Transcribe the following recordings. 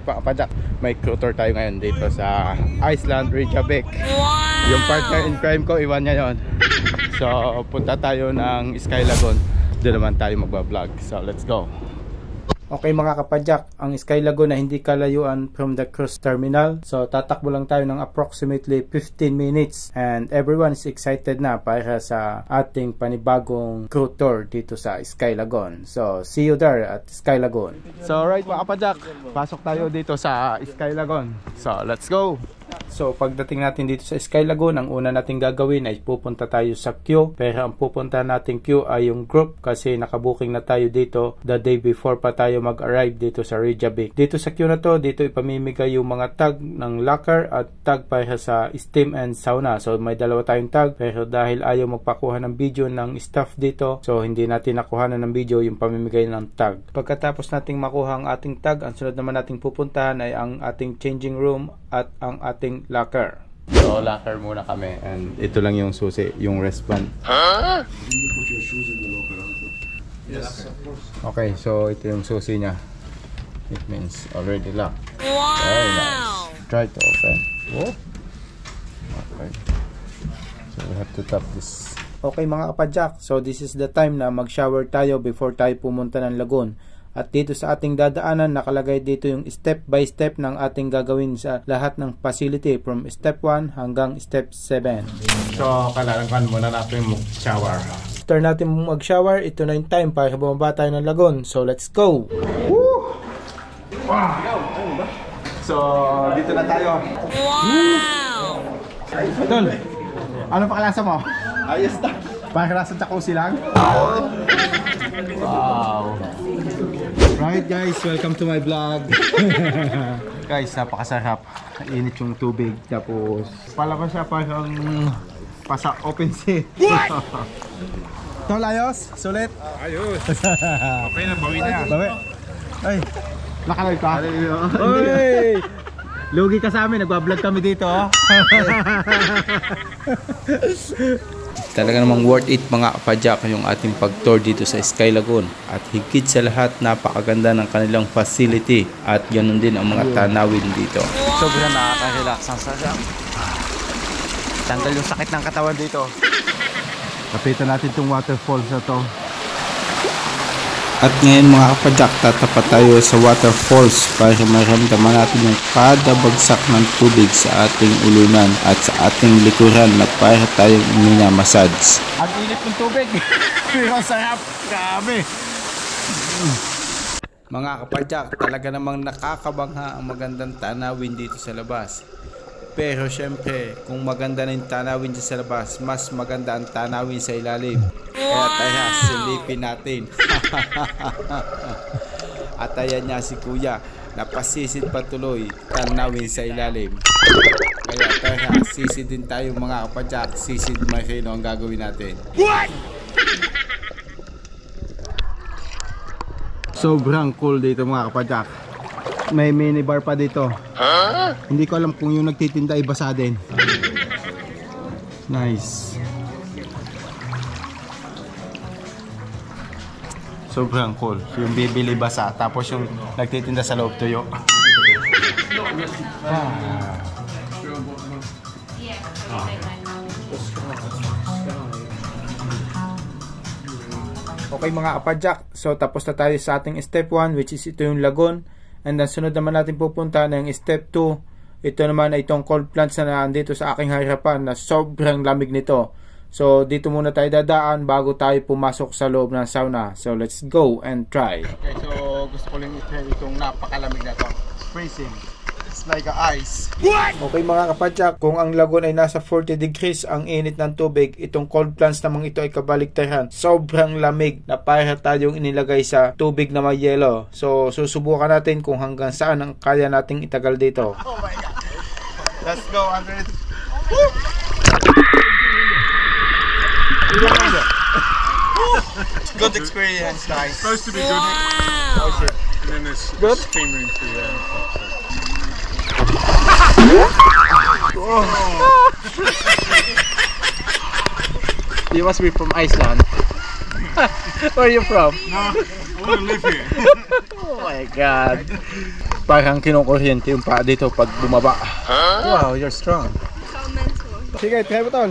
Alright mga kapadyak, may crew tour tayo ngayon dito sa Iceland, Reykjavik. Yung partner in crime ko, iwan niya yon. So punta tayo ng Sky Lagoon. Doon naman tayo magbablog. So let's go. Okay mga kapadyak, ang Sky Lagoon na hindi kalayuan from the cruise terminal. So tatakbo lang tayo ng approximately 15 minutes. And everyone is excited na para sa ating panibagong crew tour dito sa Sky Lagoon. So see you there at Sky Lagoon. So alright mga kapadyak, pasok tayo dito sa Sky Lagoon. So let's go! So pagdating natin dito sa Sky Lagoon, ang una nating gagawin ay pupunta tayo sa queue. Pero ang pupunta nating queue ay yung group kasi nakabooking na tayo dito the day before pa tayo mag-arrive dito sa Reykjavik. Dito sa queue na to, dito ipamimigay yung mga tag ng locker at tag para sa steam and sauna. So may dalawa tayong tag, pero dahil ayaw magpakuha ng video ng staff dito, so hindi natin nakuha ng video yung pamimigay ng tag. Pagkatapos nating makuha ang ating tag, ang sunod naman nating pupuntahan ay ang ating changing room at ang ating locker. So locker muna kami and ito lang yung susi, yung wristband. Huh? Yes. Okay, so ito yung susi niya. It means already locked. Wow! Very nice. Try to open. Oh. Okay. So we have to tap this. Okay mga kapadyak, so this is the time na mag-shower tayo before tayo pumunta ng lagoon. At dito sa ating dadaanan, nakalagay dito yung step by step ng ating gagawin sa lahat ng facility from step 1 hanggang step 7. So, kailangan muna natin mag-shower. After natin mag-shower, ito na yung time para bumaba tayo ng lagoon. So, let's go! Woo! Wow! So, dito na tayo. Wow! Tol, ano pa kalasa mo? Ayos na. Parang nasa jacuzzi lang? Wow! Right guys, welcome to my vlog. Guys, napakasarap. Init yung tubig. Tapos palabas siya parang pasa open sea. Tol, ayos? Sulit? Ayos. Okay na, bawi na. Bawi. Ay, nakalive ka? Uy! Lugi ka sa amin, nagbablog kami dito. Talaga namang worth it mga kapadyak yung ating pag-tour dito sa Sky Lagoon. At higit sa lahat, napakaganda ng kanilang facility at ganoon din ang mga tanawin dito. Sobrang nakaka-relax ang sasya. Tanggal yung sakit ng katawan dito. Kapitan natin itong waterfalls na to. At ngayon mga kapadyak, tatapat tayo sa waterfalls para maramdaman natin yung kada bagsak ng tubig sa ating ulunan at sa ating likuran na para tayong minamassage. Ang init ng tubig, pero sarap, grabe. Mga kapadyak, talaga namang nakakabangha ang magandang tanawin dito sa labas. Pero syempre, kung maganda na yung tanawin dyan sa labas, mas maganda ang tanawin sa ilalim. Kaya tayo, silipin natin. At ayan niya si kuya, napasisid patuloy, tanawin sa ilalim. Kaya tayo, sisid din tayo mga kapadyak, sisid marino ang gagawin natin. What? Sobrang cool dito mga kapadyak. May minibar pa dito. Huh? Hindi ko alam kung yung nagtitinda ay basa din. Nice. Sobrang cool. Yung bibili basa, tapos yung nagtitinda sa loob tuyo. Okay mga kapadyak, so tapos na tayo sa ating step 1, which is ito yung lagoon. And then sunod naman natin pupunta ng step 2. Ito naman ay itong cold plunge na nandito sa aking harapan na sobrang lamig nito. So dito muna tayo dadaan bago tayo pumasok sa loob ng sauna. So let's go and try. Okay, so gusto ko lang i-try itong napakalamig na to. Freezing. It's like ice. What? Okay mga kapadyak, kung ang lagoon ay nasa 40 degrees ang init ng tubig, itong cold plunge namang ito ay kabaliktaran. Sobrang lamig na para tayong inilagay sa tubig na may yelo. So susubukan natin kung hanggang saan ang kaya nating itagal dito. Oh my God. Let's go under it. Good experience, guys. Supposed to be good. Wow. Oh shit. And then there's good steam room through there. You must be from Iceland. Where are you from? No, I want to live here. Oh my God. parang kinukuryente yung paa dito pag bumaba. Wow, you're strong. Sige, try mo tol.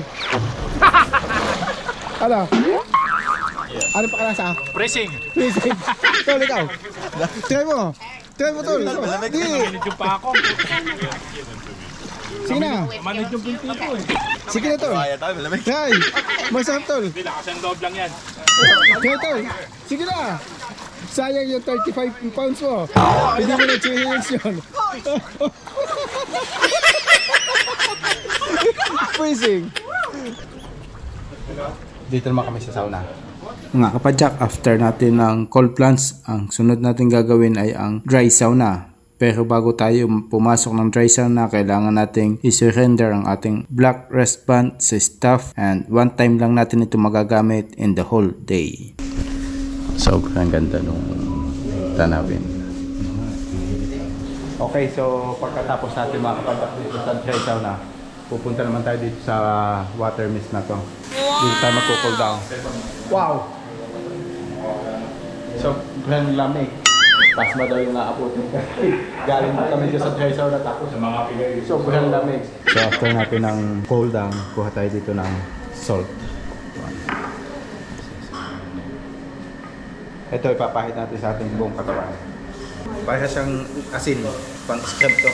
Ano? Ano pa kalasa? Pressing. Pressing. Tol, ikaw. Try mo. Try mo tol. Di. Yung pa ako. Sige na. Manid yung binti ko eh. Sige na tol. Try. Masarap tol. Hindi, lakas ang loob lang yan. Try tol. Sige na. Sayang yung 35 pounds mo. Hindi mo na-experience yun. Freezing. Dito naman kami sa sauna. Mga kapadyak, after natin ng cold plunge, ang sunod natin gagawin ay ang dry sauna. Pero bago tayo pumasok ng dry sauna, kailangan nating i-surrender ang ating black wristband sa staff, and one time lang natin ito magagamit in the whole day. Sobrang ganda nung tanawin. Okay, so pagkatapos natin mga kapadyak dito sa dry sauna, pupunta naman tayo dito sa water mist na to. Dito tayo magko-cool down. Wow! Sobrang lamig. Tasma daw yung naaputin. Galing po kami dito sa dry sauna tapos sobrang lamig. So after natin ng cool down, kuha tayo dito ng salt. Ito ipapahid natin sa ating buong katawan. Para siyang asin, pang scrub to.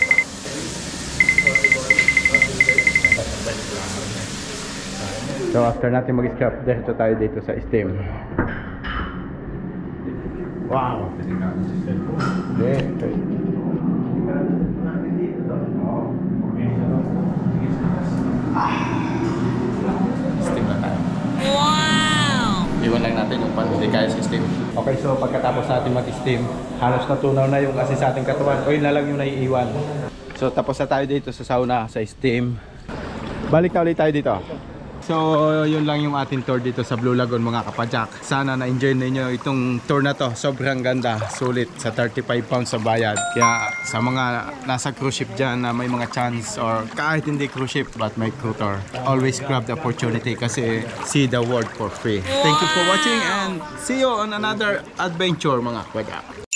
So after natin mag-scrub, dito tayo dito sa steam. Wow! Steam na tayo. Wow! Iwan lang natin yung pan, hindi kaya sa steam. Okay, so pagkatapos natin mag-steam, halos natunaw na yung asin sa ating katawan. Oil na lang yung naiiwan. So tapos na tayo dito sa sauna, sa steam. Balik na ulit tayo dito. So yun lang yung ating tour dito sa Blue Lagoon mga kapadyak. Sana na-enjoy ninyo itong tour na to. Sobrang ganda, sulit sa 35 pounds sa bayad. Kaya sa mga nasa cruise ship dyan na may mga chance or kahit hindi cruise ship but may crew tour, always grab the opportunity kasi see the world for free. Thank you for watching and see you on another adventure mga kapadyak.